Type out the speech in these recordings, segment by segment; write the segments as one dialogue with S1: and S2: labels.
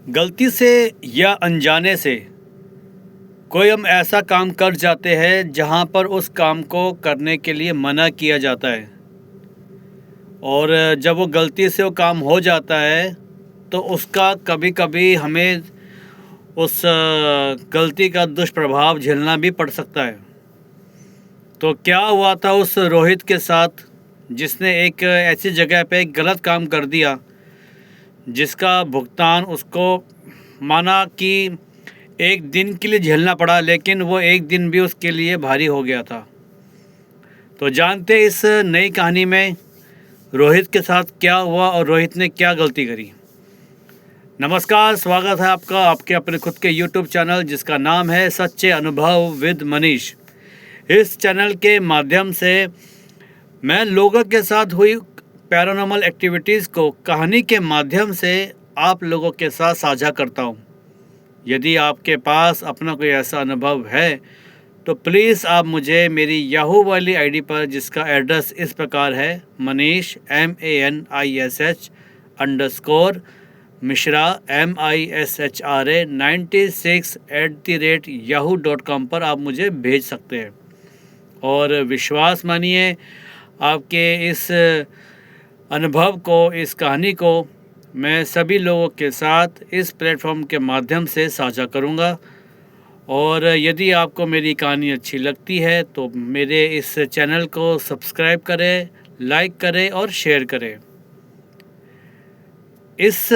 S1: गलती से या अनजाने से कोई हम ऐसा काम कर जाते हैं जहां पर उस काम को करने के लिए मना किया जाता है, और जब वो गलती से वो काम हो जाता है तो उसका कभी कभी हमें उस गलती का दुष्प्रभाव झेलना भी पड़ सकता है। तो क्या हुआ था उस रोहित के साथ, जिसने एक ऐसी जगह पे एक गलत काम कर दिया जिसका भुगतान उसको माना कि एक दिन के लिए झेलना पड़ा, लेकिन वो एक दिन भी उसके लिए भारी हो गया था। तो जानते हैं इस नई कहानी में रोहित के साथ क्या हुआ और रोहित ने क्या गलती करी। नमस्कार, स्वागत है आपका आपके अपने खुद के YouTube चैनल जिसका नाम है सच्चे अनुभव विद मनीष। इस चैनल के माध्यम से मैं लोगों के साथ हुई पैरानॉर्मल एक्टिविटीज़ को कहानी के माध्यम से आप लोगों के साथ साझा करता हूँ। यदि आपके पास अपना कोई ऐसा अनुभव है तो प्लीज़ आप मुझे मेरी याहू वाली आईडी पर, जिसका एड्रेस इस प्रकार है मनीष MANISH_मिश्रा MISHRA 96@yahoo.com पर आप मुझे भेज सकते हैं। और विश्वास मानिए, आपके इस अनुभव को, इस कहानी को मैं सभी लोगों के साथ इस प्लेटफॉर्म के माध्यम से साझा करूंगा। और यदि आपको मेरी कहानी अच्छी लगती है तो मेरे इस चैनल को सब्सक्राइब करें, लाइक करें और शेयर करें। इस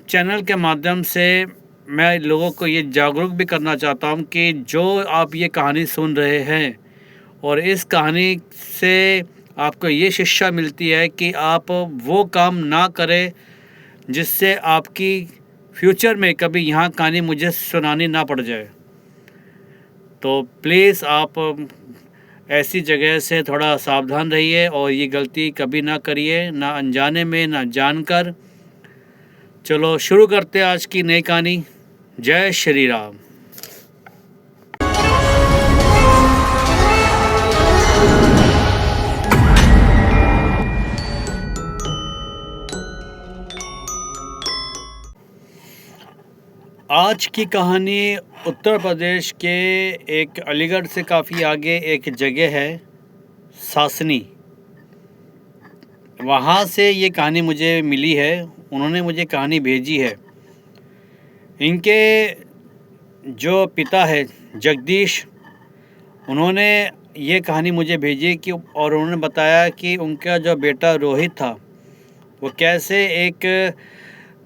S1: चैनल के माध्यम से मैं लोगों को ये जागरूक भी करना चाहता हूँ कि जो आप ये कहानी सुन रहे हैं और इस कहानी से आपको ये शिक्षा मिलती है कि आप वो काम ना करें जिससे आपकी फ्यूचर में कभी यहाँ कहानी मुझे सुनानी ना पड़ जाए। तो प्लीज़ आप ऐसी जगह से थोड़ा सावधान रहिए और ये गलती कभी ना करिए, ना अनजाने में ना जानकर। चलो शुरू करते हैं आज की नई कहानी। जय श्री राम। आज की कहानी उत्तर प्रदेश के एक अलीगढ़ से काफ़ी आगे एक जगह है सासनी। वहाँ से ये कहानी मुझे मिली है, उन्होंने मुझे कहानी भेजी है। इनके जो पिता है जगदीश, उन्होंने ये कहानी मुझे भेजी कि और उन्होंने बताया कि उनका जो बेटा रोहित था वो कैसे एक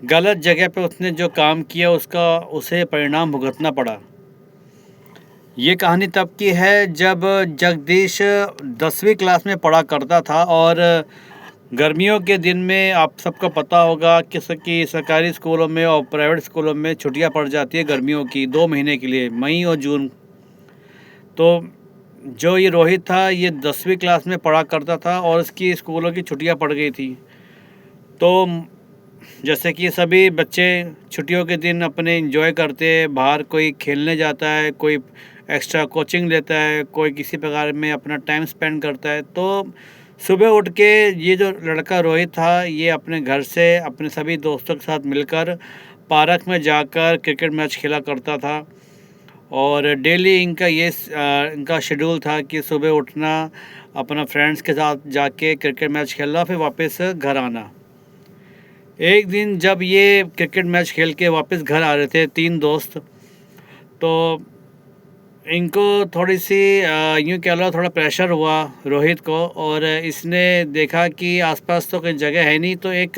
S1: गलत जगह पे उसने जो काम किया उसे परिणाम भुगतना पड़ा। ये कहानी तब की है जब जगदीश 10वीं क्लास में पढ़ा करता था, और गर्मियों के दिन में आप सबको पता होगा कि सरकारी स्कूलों में और प्राइवेट स्कूलों में छुट्टियां पड़ जाती है गर्मियों की 2 महीने के लिए, मई और जून। तो जो ये रोहित था ये 10वीं क्लास में पढ़ा करता था और इसकी स्कूलों की छुट्टियां पड़ गई थी। तो जैसे कि सभी बच्चे छुट्टियों के दिन अपने एंजॉय करते हैं, बाहर कोई खेलने जाता है, कोई एक्स्ट्रा कोचिंग लेता है, कोई किसी प्रकार में अपना टाइम स्पेंड करता है। तो सुबह उठ के ये जो लड़का रोहित था ये अपने घर से अपने सभी दोस्तों के साथ मिलकर पार्क में जाकर क्रिकेट मैच खेला करता था। और डेली इनका शेड्यूल था कि सुबह उठना, अपना फ्रेंड्स के साथ जाके क्रिकेट मैच खेलना, फिर वापस घर आना। एक दिन जब ये क्रिकेट मैच खेल के वापस घर आ रहे थे 3 दोस्त, तो इनको थोड़ी सी यूँ कह लो थोड़ा प्रेशर हुआ रोहित को, और इसने देखा कि आसपास तो कोई जगह है नहीं, तो एक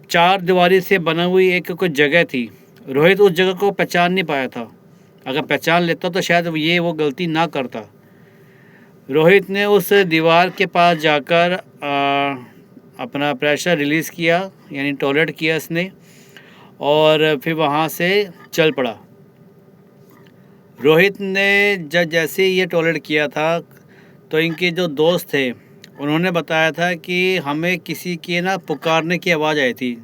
S1: 4 दीवारी से बना हुई एक कोई जगह थी। रोहित उस जगह को पहचान नहीं पाया था। अगर पहचान लेता तो शायद वो गलती ना करता। रोहित ने उस दीवार के पास जाकर अपना प्रेशर रिलीज़ किया, यानी टॉयलेट किया इसने, और फिर वहाँ से चल पड़ा। रोहित ने जैसे ही ये टॉयलेट किया था तो इनके जो दोस्त थे उन्होंने बताया था कि हमें किसी की ना पुकारने की आवाज़ आई थी,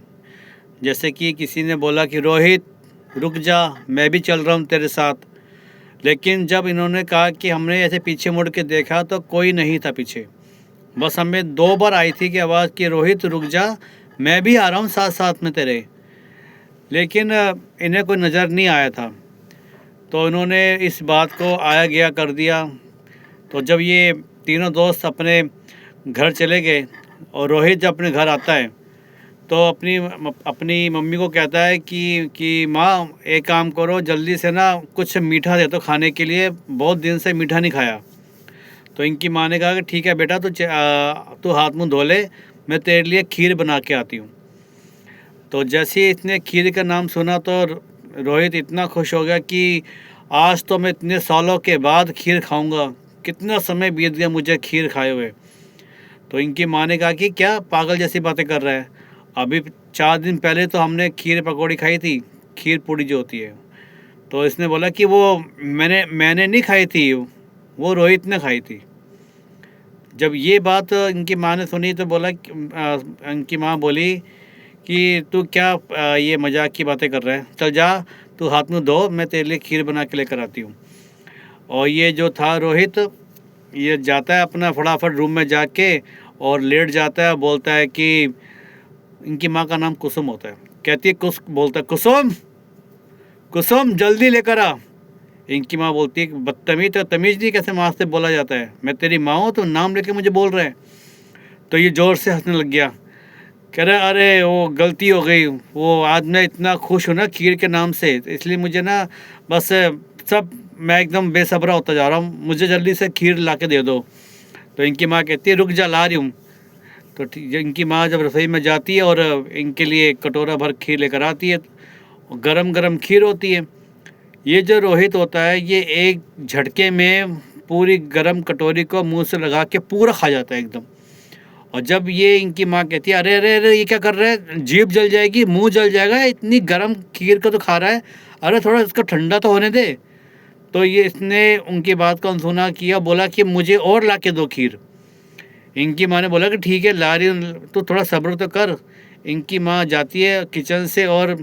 S1: जैसे कि किसी ने बोला कि रोहित रुक जा, मैं भी चल रहा हूँ तेरे साथ। लेकिन जब इन्होंने कहा कि हमने ऐसे पीछे मुड़ के देखा तो कोई नहीं था पीछे। बस हमें 2 बार आई थी कि आवाज़ कि रोहित रुक जा, मैं भी आ रहा हूँ साथ साथ में तेरे। लेकिन इन्हें कोई नज़र नहीं आया था। तो इन्होंने इस बात को आया गया कर दिया। तो जब ये तीनों दोस्त अपने घर चले गए और रोहित जब अपने घर आता है तो अपनी मम्मी को कहता है कि माँ एक काम करो, जल्दी से ना कुछ मीठा दे दो खाने के लिए, बहुत दिन से मीठा नहीं खाया। तो इनकी माँ ने कहा कि ठीक है बेटा, तू हाथ मुंह धो ले, मैं तेरे लिए खीर बना के आती हूँ। तो जैसे ही इसने खीर का नाम सुना तो रोहित इतना खुश हो गया कि आज तो मैं इतने सालों के बाद खीर खाऊंगा, कितना समय बीत गया मुझे खीर खाए हुए। तो इनकी माँ ने कहा कि क्या पागल जैसी बातें कर रहा है, अभी 4 दिन पहले तो हमने खीर पकौड़ी खाई थी, खीर पूड़ी जो होती है। तो इसने बोला कि वो मैंने नहीं खाई थी, वो रोहित ने खाई थी। जब ये बात इनकी माँ ने सुनी तो इनकी माँ बोली कि तू क्या ये मजाक की बातें कर रहा है, चल जा तू हाथ मुँह धो, मैं तेरे लिए खीर बना के लेकर आती हूँ। और ये जो था रोहित, ये जाता है अपना फटाफट रूम में जाके और लेट जाता है, बोलता है कि इनकी माँ का नाम कुसुम होता है, कहती है बोलता है कुसुम, कुसुम जल्दी लेकर आ। इनकी माँ बोलती है बदतमीज, तो तमीज़ नहीं कैसे माँ से बोला जाता है, मैं तेरी माँ हूँ तो नाम लेके मुझे बोल रहे हैं। तो ये ज़ोर से हंसने लग गया, कह रहा अरे वो गलती हो गई, वो आज मैं इतना खुश हूँ ना खीर के नाम से, इसलिए मुझे ना बस सब मैं एकदम बेसब्रा होता जा रहा हूँ, मुझे जल्दी से खीर ला के दे दो। तो इनकी माँ कहती है रुक जा, ला रही हूँ। तो इनकी माँ जब रसोई में जाती है और इनके लिए कटोरा भर खीर लेकर आती है, गरम गरम खीर होती है। ये जो रोहित होता है ये एक झटके में पूरी गरम कटोरी को मुंह से लगा के पूरा खा जाता है एकदम। और जब ये इनकी माँ कहती है अरे अरे अरे ये क्या कर रहा है, जीभ जल जाएगी, मुंह जल जाएगा, इतनी गरम खीर को तो खा रहा है, अरे थोड़ा इसको ठंडा तो होने दे। तो ये इसने उनकी बात को अनसुना किया, बोला कि मुझे और ला के दो खीर। इनकी माँ ने बोला कि ठीक है ला रही हूँ, तो थोड़ा सब्र तो कर। इनकी माँ जाती है किचन से और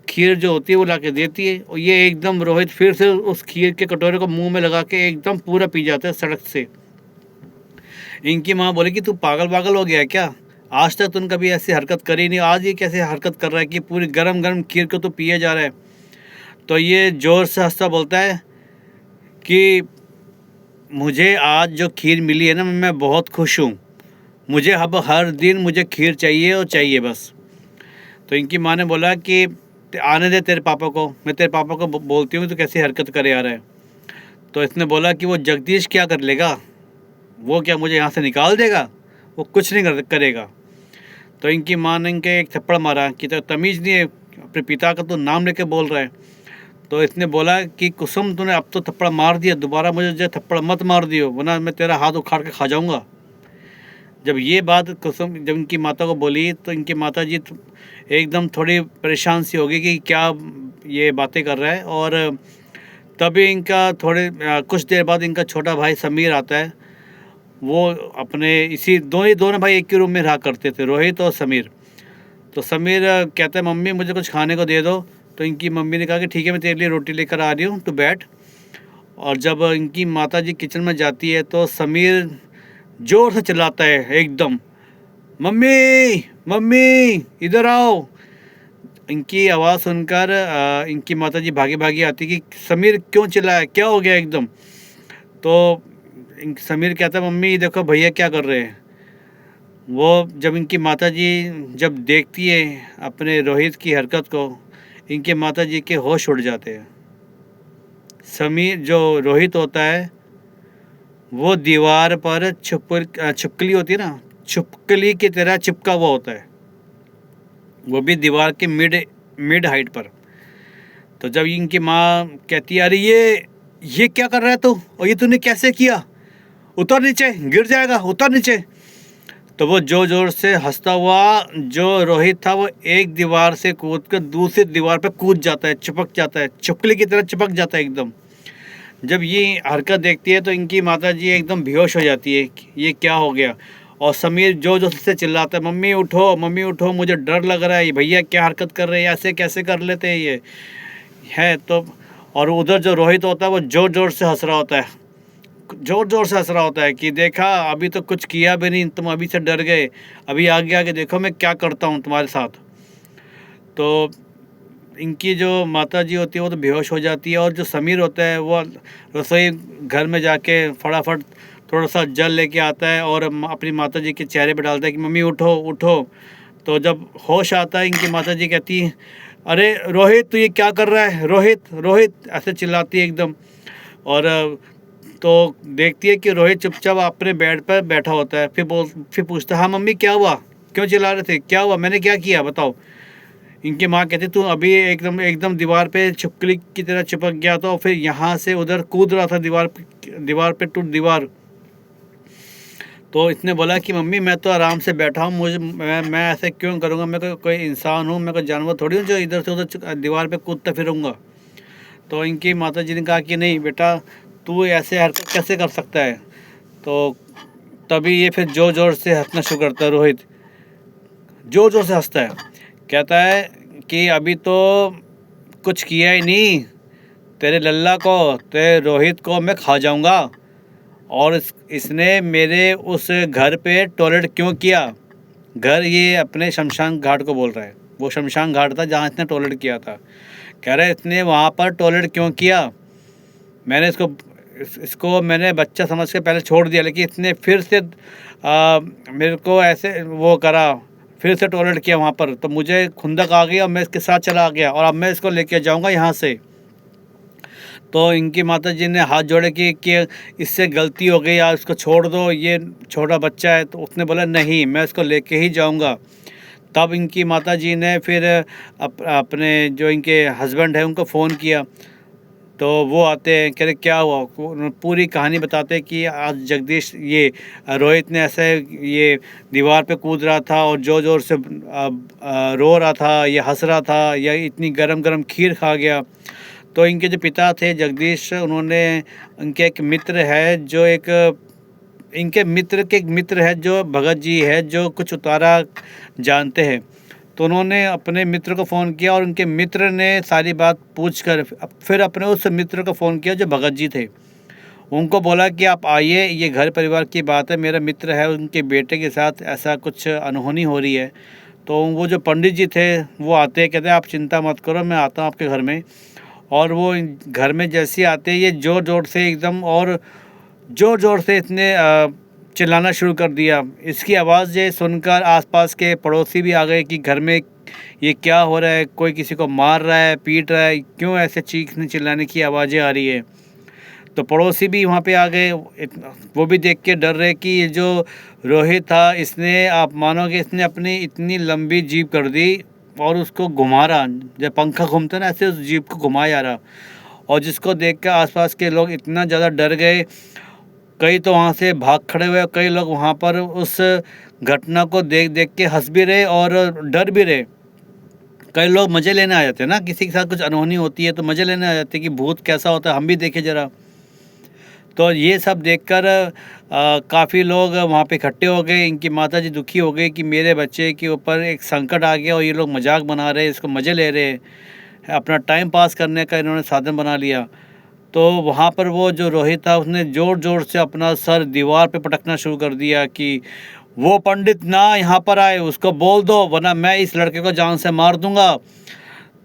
S1: खीर जो होती है वो ला के देती है, और ये एकदम रोहित फिर से उस खीर के कटोरे को मुंह में लगा के एकदम पूरा पी जाता है सड़क से। इनकी माँ बोली कि तू पागल हो गया है क्या, आज तक तुमने कभी ऐसी हरकत करी नहीं, आज ये कैसे हरकत कर रहा है कि पूरी गरम गरम खीर को तो पिए जा रहा है। तो ये ज़ोर से हंसता बोलता है कि मुझे आज जो खीर मिली है ना, मैं बहुत खुश हूँ, मुझे अब हर दिन मुझे खीर चाहिए और चाहिए बस। तो इनकी माँ ने बोला कि आने दे तेरे पापा को, मैं तेरे पापा को बोलती हूँ तो कैसी हरकत करे आ रहा है। तो इसने बोला कि वो जगदीश क्या कर लेगा, वो क्या मुझे यहाँ से निकाल देगा, वो कुछ नहीं करेगा। तो इनकी माँ ने इनके एक थप्पड़ मारा कि तो तमीज़ नहीं है, अपने पिता का तो नाम लेके बोल रहा है। तो इसने बोला कि कुसुम तूने अब तो थप्पड़ मार दिया, दोबारा मुझे जो थप्पड़ मत मार दियो, वरना मैं तेरा हाथ उखाड़ के खा जाऊँगा। जब ये बात कुसुम जब इनकी माता को बोली तो इनकी माता जी एकदम थोड़ी परेशान सी हो गई कि क्या ये बातें कर रहा है। और तभी इनका कुछ देर बाद इनका छोटा भाई समीर आता है। वो अपने इसी दोनों भाई एक ही रूम में रहा करते थे, रोहित और समीर। तो समीर कहता है मम्मी मुझे कुछ खाने को दे दो। तो इनकी मम्मी ने कहा कि ठीक है मैं तेरे लिए रोटी लेकर आ रही हूँ, तू बैठ। और जब इनकी माता जी किचन में जाती है तो समीर ज़ोर से चिल्लाता है एकदम, मम्मी मम्मी इधर आओ। इनकी आवाज़ सुनकर इनकी माताजी भागी भागी आती कि समीर क्यों चिल्लाया, क्या हो गया एकदम। तो समीर कहता है मम्मी देखो भैया क्या कर रहे हैं। वो जब इनकी माताजी जब देखती है अपने रोहित की हरकत को, इनके माताजी के होश उड़ जाते हैं। समीर जो रोहित होता है वो दीवार पर छिपकली होती है ना, छिपकली की तरह चिपका हुआ होता है, वो भी दीवार के मिड हाइट पर। तो जब इनकी माँ कहती है अरे ये क्या कर रहा है तू, और ये तूने कैसे किया, उतर नीचे गिर जाएगा, उतर नीचे। तो वो जोर से हंसता हुआ जो रोहित था वो एक दीवार से कूद कर दूसरी दीवार पर कूद जाता है, चिपक जाता है, छिपकली की तरह चिपक जाता है एकदम। जब ये हरकत देखती है तो इनकी माताजी एकदम बेहोश हो जाती है, ये क्या हो गया। और समीर जो से चिल्लाता है मम्मी उठो, मुझे डर लग रहा है, भैया क्या हरकत कर रहे हैं, ऐसे कैसे कर लेते हैं ये है। तो और उधर जो रोहित होता है वो ज़ोर से हंस रहा होता है, ज़ोर से हंस रहा होता है कि देखा अभी तो कुछ किया भी नहीं, तुम अभी से डर गए, अभी आगे आगे देखो मैं क्या करता हूँ तुम्हारे साथ। तो इनकी जो माता जी होती है वो तो बेहोश हो जाती है, और जो समीर होता है वो रसोई घर में जाके फटाफट थोड़ा सा जल लेके आता है और अपनी माता जी के चेहरे पे डालता है कि मम्मी उठो उठो। तो जब होश आता है, इनकी माता जी कहती है, अरे रोहित तू ये क्या कर रहा है, रोहित रोहित, ऐसे चिल्लाती है एकदम। और तो देखती है कि रोहित चुपचाप अपने बेड पर बैठा होता है। फिर पूछता है, हाँ मम्मी क्या हुआ, क्यों चिल्ला रहे थे, क्या हुआ, मैंने क्या किया बताओ। इनकी माँ कहती, तू अभी एकदम एकदम दीवार पे छिपकली की तरह चिपक गया था और फिर यहाँ से उधर कूद रहा था दीवार पे टूट दीवार। तो इसने बोला कि मम्मी मैं तो आराम से बैठा हूँ, मैं ऐसे क्यों करूँगा, मैं कोई इंसान हूँ, मैं कोई जानवर थोड़ी हूँ जो इधर से उधर दीवार पे कूदता फिरूँगा। तो इनकी माता जी ने कहा कि नहीं बेटा, तू ऐसे हरकत कैसे कर सकता है। तो तभी ये फिर ज़ोर ज़ोर से हंसना शुरू करता है। रोहित ज़ोर ज़ोर से हंसता है, कहता है कि अभी तो कुछ किया ही नहीं, तेरे लल्ला को, तेरे रोहित को मैं खा जाऊंगा। और इसने मेरे उस घर पे टॉयलेट क्यों किया। घर ये अपने शमशान घाट को बोल रहा है, वो शमशान घाट था जहाँ इसने टॉयलेट किया था। कह रहा है इसने वहाँ पर टॉयलेट क्यों किया, मैंने इसको मैंने बच्चा समझ के पहले छोड़ दिया, लेकिन इसने फिर से मेरे को ऐसे वो करा, फिर से टॉयलेट किया वहाँ पर, तो मुझे खुंदक आ गई और मैं इसके साथ चला गया और अब मैं इसको लेके जाऊँगा यहाँ से। तो इनकी माता जी ने हाथ जोड़े कि इससे गलती हो गई, आप इसको छोड़ दो, ये छोटा बच्चा है। तो उसने बोला नहीं, मैं इसको लेके ही जाऊँगा। तब इनकी माता जी ने फिर अपने जो इनके हस्बैंड है उनको फ़ोन किया। तो वो आते हैं, कह रहे क्या हुआ, पूरी कहानी बताते हैं कि आज जगदीश ये रोहित ने ऐसे ये दीवार पे कूद रहा था और ज़ोर ज़ोर से रो रहा था, या हंस रहा था, या इतनी गरम गरम खीर खा गया। तो इनके जो पिता थे जगदीश, उन्होंने इनके एक मित्र है जो इनके मित्र के एक मित्र है जो भगत जी है, जो कुछ उतारा जानते हैं। तो उन्होंने अपने मित्र को फ़ोन किया और उनके मित्र ने सारी बात पूछकर फिर अपने उस मित्र को फ़ोन किया जो भगत जी थे। उनको बोला कि आप आइए, ये घर परिवार की बात है, मेरा मित्र है, उनके बेटे के साथ ऐसा कुछ अनहोनी हो रही है। तो वो जो पंडित जी थे वो आते हैं, कहते हैं आप चिंता मत करो, मैं आता हूँ आपके घर में। और वो घर में जैसे आते हैं, ये ज़ोर ज़ोर से एकदम और ज़ोर ज़ोर से इसने चिल्लाना शुरू कर दिया। इसकी आवाज़ ये सुनकर आसपास के पड़ोसी भी आ गए कि घर में ये क्या हो रहा है, कोई किसी को मार रहा है, पीट रहा है, क्यों ऐसे चीखने चिल्लाने की आवाज़ें आ रही है। तो पड़ोसी भी वहाँ पे आ गए, वो भी देख के डर रहे कि ये जो रोहित था, इसने, आप मानोगे, इसने अपनी इतनी लंबी जीभ कर दी और उसको घुमा रहा, जब पंखा घूमता ना ऐसे उस जीप को घुमा जा रहा। और जिसको देख कर आसपास के लोग इतना ज़्यादा डर गए, कई तो वहाँ से भाग खड़े हुए, कई लोग वहाँ पर उस घटना को देख देख के हंस भी रहे और डर भी रहे। कई लोग मज़े लेने आ जाते हैं ना, किसी के साथ कुछ अनहोनी होती है तो मज़े लेने आ जाते हैं कि भूत कैसा होता है, हम भी देखें ज़रा। तो ये सब देखकर काफ़ी लोग वहाँ पे इकट्ठे हो गए। इनकी माताजी दुखी हो गई कि मेरे बच्चे के ऊपर एक संकट आ गया और ये लोग मजाक बना रहे हैं, इसको मज़े ले रहे हैं, अपना टाइम पास करने का इन्होंने साधन बना लिया। तो वहाँ पर वो जो रोहित था उसने ज़ोर ज़ोर से अपना सर दीवार पे पटकना शुरू कर दिया कि वो पंडित ना यहाँ पर आए, उसको बोल दो, वरना मैं इस लड़के को जान से मार दूँगा।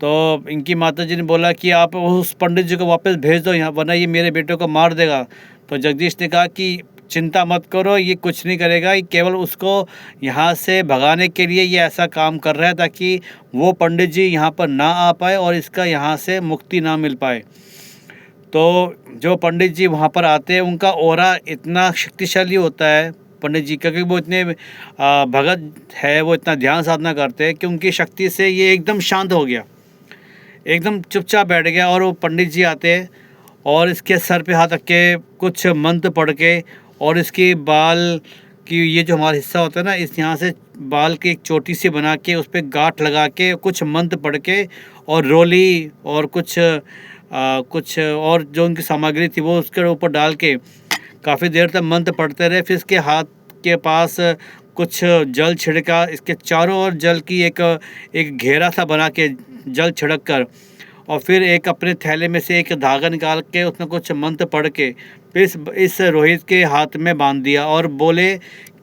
S1: तो इनकी माताजी ने बोला कि आप उस पंडित जी को वापस भेज दो यहाँ, वरना ये मेरे बेटे को मार देगा। तो जगदीश ने कहा कि चिंता मत करो, ये कुछ नहीं करेगा, ये केवल उसको यहाँ से भगाने के लिए ये ऐसा काम कर रहा है ताकि वो पंडित जी यहाँ पर ना आ पाए और इसका यहाँ से मुक्ति ना मिल पाए। तो जो पंडित जी वहाँ पर आते हैं उनका ऑरा इतना शक्तिशाली होता है पंडित जी का, क्योंकि वो इतने भगत है, वो इतना ध्यान साधना करते हैं कि उनकी शक्ति से ये एकदम शांत हो गया, एकदम चुपचाप बैठ गया। और वो पंडित जी आते हैं और इसके सर पे हाथ रख के कुछ मंत्र पढ़ के, और इसकी बाल की ये जो हमारा हिस्सा होता है ना, इस यहाँ से बाल की एक चोटी सी बना के उस पर गांठ लगा के कुछ मंत्र पढ़ के और रोली और कुछ और जो उनकी सामग्री थी वो उसके ऊपर डाल के काफ़ी देर तक मंत्र पढ़ते रहे। फिर इसके हाथ के पास कुछ जल छिड़का, इसके चारों ओर जल की एक घेरा सा बना के जल छिड़क कर, और फिर एक अपने थैले में से एक धागा निकाल के उसमें कुछ मंत्र पढ़ के इस रोहित के हाथ में बांध दिया और बोले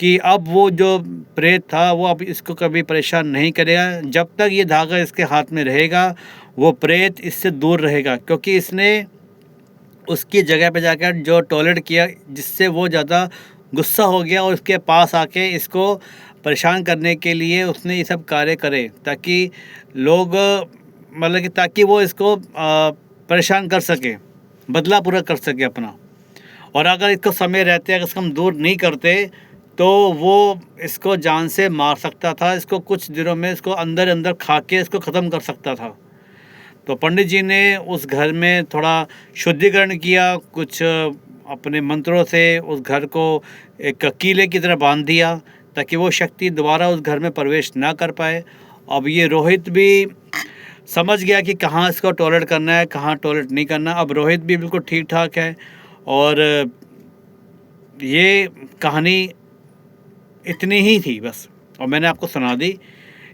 S1: कि अब वो जो प्रेत था वो अब इसको कभी परेशान नहीं करेगा। जब तक ये धागा इसके हाथ में रहेगा वो प्रेत इससे दूर रहेगा, क्योंकि इसने उसकी जगह पे जाकर जो टॉयलेट किया जिससे वो ज़्यादा गुस्सा हो गया और उसके पास आके इसको परेशान करने के लिए उसने ये सब कार्य करे, ताकि लोग मतलब कि ताकि वो इसको परेशान कर सके, बदला पूरा कर सके अपना। और अगर इसको समय रहते अगर इसको हम दूर नहीं करते तो वो इसको जान से मार सकता था, इसको कुछ दिनों में इसको अंदर अंदर खा के इसको ख़त्म कर सकता था। तो पंडित जी ने उस घर में थोड़ा शुद्धिकरण किया, कुछ अपने मंत्रों से उस घर को एक किले की तरह बांध दिया ताकि वो शक्ति दोबारा उस घर में प्रवेश ना कर पाए। अब ये रोहित भी समझ गया कि कहाँ इसको टॉयलेट करना है, कहाँ टॉयलेट नहीं करना। अब रोहित भी बिल्कुल ठीक ठाक है। और ये कहानी इतनी ही थी बस, और मैंने आपको सुना दी।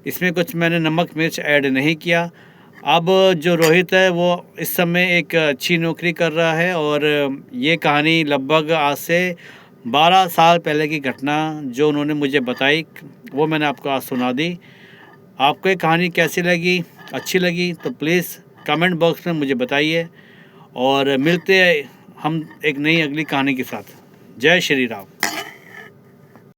S1: इसमें कुछ मैंने नमक मिर्च ऐड नहीं किया। अब जो रोहित है वो इस समय एक अच्छी नौकरी कर रहा है, और ये कहानी लगभग आज से 12 साल पहले की घटना जो उन्होंने मुझे बताई वो मैंने आपको आज सुना दी। आपको ये कहानी कैसी लगी, अच्छी लगी तो प्लीज़ कमेंट बॉक्स में मुझे बताइए, और मिलते हैं हम एक नई अगली कहानी के साथ। जय श्री राम।